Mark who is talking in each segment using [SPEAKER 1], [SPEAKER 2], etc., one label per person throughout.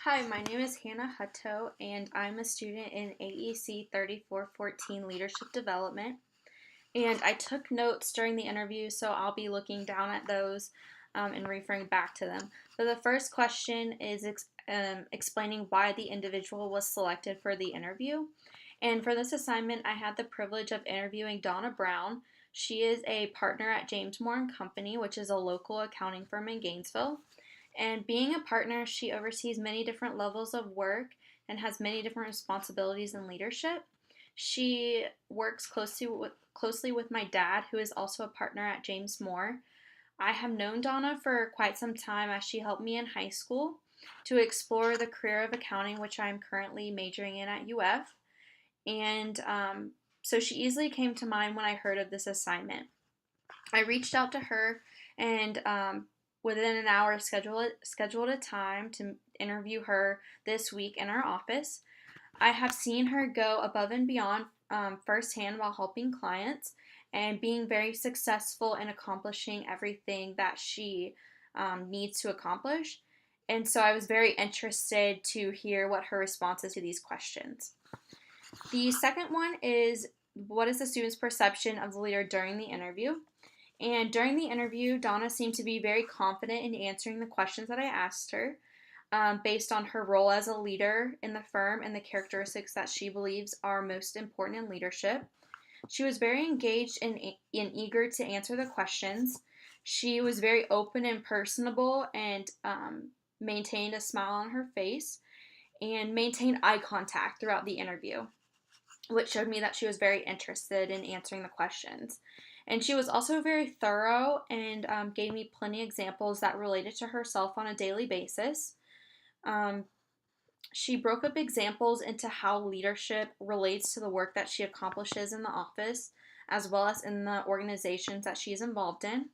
[SPEAKER 1] Hi, my name is Hannah Hutto, and I'm a student in AEC 3414 Leadership Development. And I took notes during the interview, so I'll be looking down at those and referring back to them. So the first question is explaining why the individual was selected for the interview. And for this assignment, I had the privilege of interviewing Donna Brown. She is a partner at James Moore and Company, which is a local accounting firm in Gainesville. And being a partner, she oversees many different levels of work and has many different responsibilities in leadership. She works closely with my dad, who is also a partner at James Moore. I have known Donna for quite some time as she helped me in high school to explore the career of accounting, which I'm currently majoring in at UF. And so she easily came to mind when I heard of this assignment. I reached out to her and within an hour scheduled a time to interview her this week in our office. I have seen her go above and beyond firsthand while helping clients and being very successful in accomplishing everything that she needs to accomplish. And so I was very interested to hear what her responses to these questions. The second one is, what is the student's perception of the leader during the interview? And during the interview, Donna seemed to be very confident in answering the questions that I asked her, based on her role as a leader in the firm and the characteristics that she believes are most important in leadership. She was very engaged and eager to answer the questions. She was very open and personable and maintained a smile on her face and maintained eye contact throughout the interview, which showed me that she was very interested in answering the questions. And she was also very thorough and gave me plenty of examples that related to herself on a daily basis. Um, she broke up examples into how leadership relates to the work that she accomplishes in the office, as well as in the organizations that she's involved in.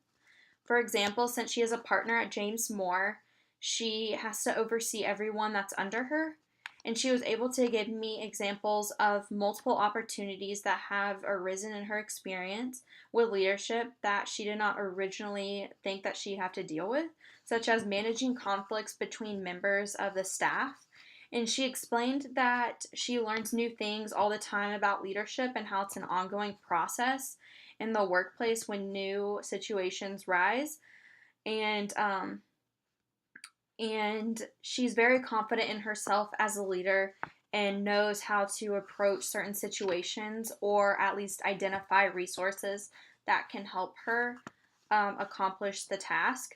[SPEAKER 1] For example, since she is a partner at James Moore, she has to oversee everyone that's under her. And she was able to give me examples of multiple opportunities that have arisen in her experience with leadership that she did not originally think that she'd have to deal with, such as managing conflicts between members of the staff. And she explained that she learns new things all the time about leadership and how it's an ongoing process in the workplace when new situations rise. And she's very confident in herself as a leader and knows how to approach certain situations or at least identify resources that can help her accomplish the task.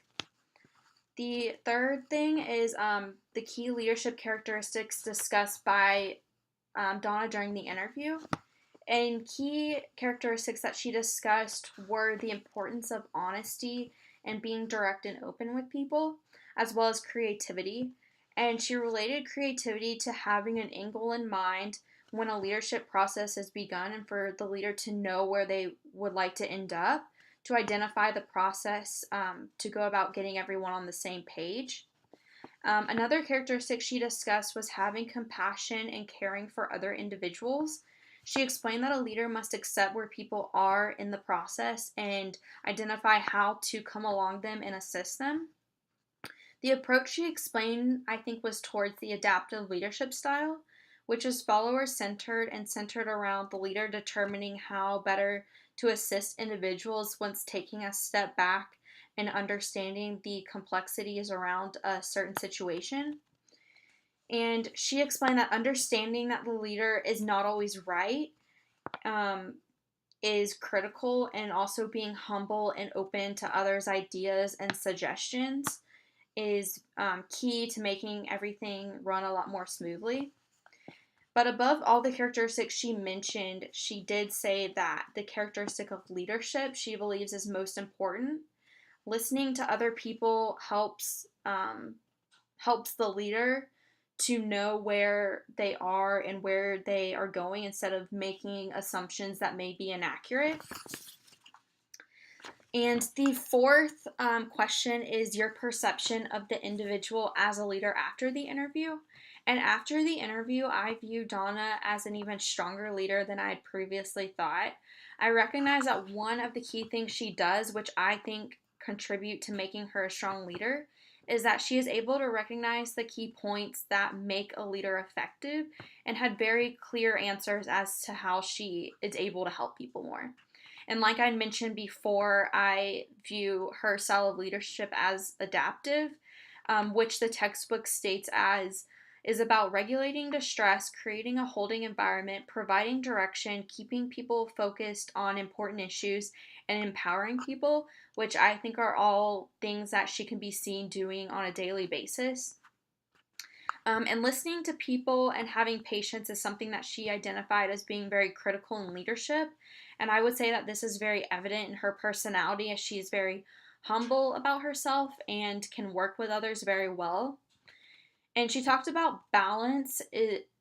[SPEAKER 1] The third thing is the key leadership characteristics discussed by Donna during the interview. And key characteristics that she discussed were the importance of honesty and being direct and open with people, as well as creativity. And she related creativity to having an end goal in mind when a leadership process is begun and for the leader to know where they would like to end up, to identify the process to go about getting everyone on the same page. Another characteristic she discussed was having compassion and caring for other individuals. She explained that a leader must accept where people are in the process and identify how to come along them and assist them. The approach she explained, I think, was towards the adaptive leadership style, which is follower centered and centered around the leader determining how better to assist individuals once taking a step back and understanding the complexities around a certain situation. And she explained that understanding that the leader is not always right um, is critical, and also being humble and open to others' ideas and suggestions is key to making everything run a lot more smoothly. But above all the characteristics she mentioned, she did say that the characteristic of leadership she believes is most important. Listening to other people helps the leader to know where they are and where they are going instead of making assumptions that may be inaccurate. And the fourth question is your perception of the individual as a leader after the interview. And after the interview, I view Donna as an even stronger leader than I had previously thought. I recognize that one of the key things she does, which I think contribute to making her a strong leader, is that she is able to recognize the key points that make a leader effective and had very clear answers as to how she is able to help people more. And like I mentioned before, I view her style of leadership as adaptive, which the textbook states as is about regulating distress, creating a holding environment, providing direction, keeping people focused on important issues, and empowering people, which I think are all things that she can be seen doing on a daily basis. And listening to people and having patience is something that she identified as being very critical in leadership. And I would say that this is very evident in her personality, as she is very humble about herself and can work with others very well. And she talked about balance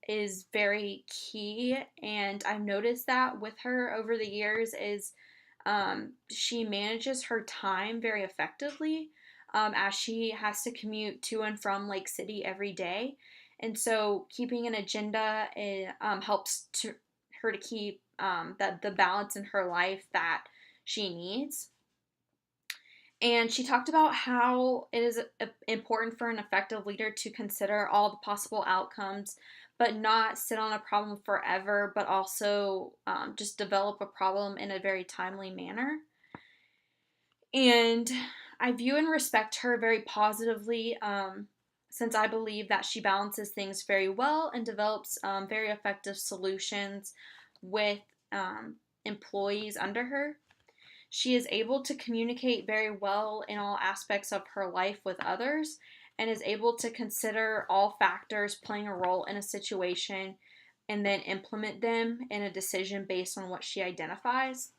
[SPEAKER 1] is very key, and I've noticed that with her over the years is she manages her time very effectively, as she has to commute to and from Lake City every day. And so keeping an agenda helps her to keep the balance in her life that she needs. And she talked about how it is important for an effective leader to consider all the possible outcomes, but not sit on a problem forever, but also just develop a problem in a very timely manner. And I view and respect her very positively, since I believe that she balances things very well and develops very effective solutions with employees under her. She is able to communicate very well in all aspects of her life with others and is able to consider all factors playing a role in a situation and then implement them in a decision based on what she identifies.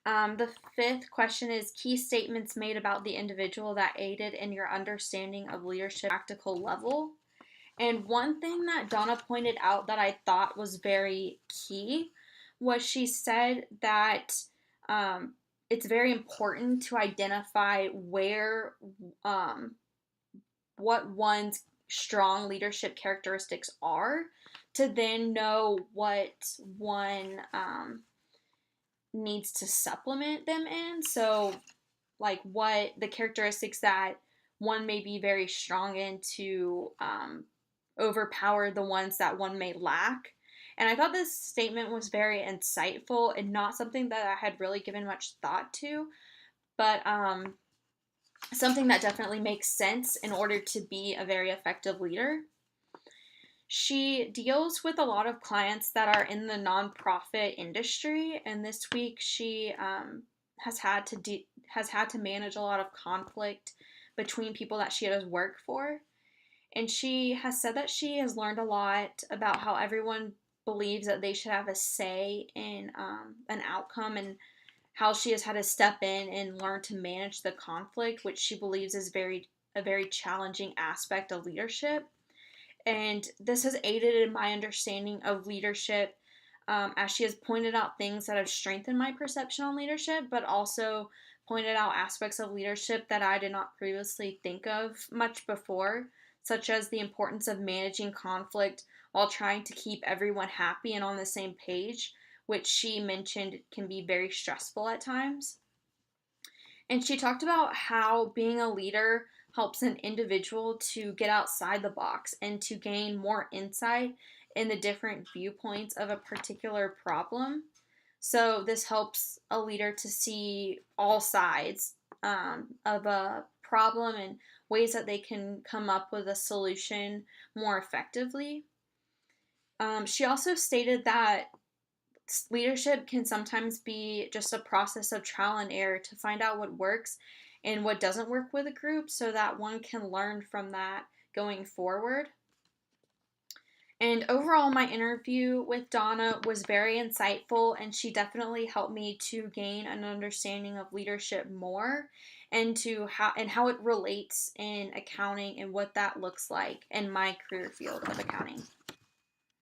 [SPEAKER 1] The fifth question is key statements made about the individual that aided in your understanding of leadership at a practical level. And one thing that Donna pointed out that I thought was very key was she said that it's very important to identify where, what one's strong leadership characteristics are, to then know what one needs to supplement them in. So, like, what the characteristics that one may be very strong in to overpower the ones that one may lack. And I thought this statement was very insightful and not something that I had really given much thought to, but something that definitely makes sense in order to be a very effective leader. She deals with a lot of clients that are in the nonprofit industry, and this week she has had to manage a lot of conflict between people that she does work for. And she has said that she has learned a lot about how everyone believes that they should have a say in an outcome, and how she has had to step in and learn to manage the conflict, which she believes is a very challenging aspect of leadership. And this has aided in my understanding of leadership, as she has pointed out things that have strengthened my perception on leadership, but also pointed out aspects of leadership that I did not previously think of much before, such as the importance of managing conflict while trying to keep everyone happy and on the same page, which she mentioned can be very stressful at times. And she talked about how being a leader helps an individual to get outside the box and to gain more insight in the different viewpoints of a particular problem. So this helps a leader to see all sides of a problem and ways that they can come up with a solution more effectively. She also stated that leadership can sometimes be just a process of trial and error to find out what works and what doesn't work with a group, so that one can learn from that going forward. And overall, my interview with Donna was very insightful, and she definitely helped me to gain an understanding of leadership more, and how it relates in accounting and what that looks like in my career field of accounting.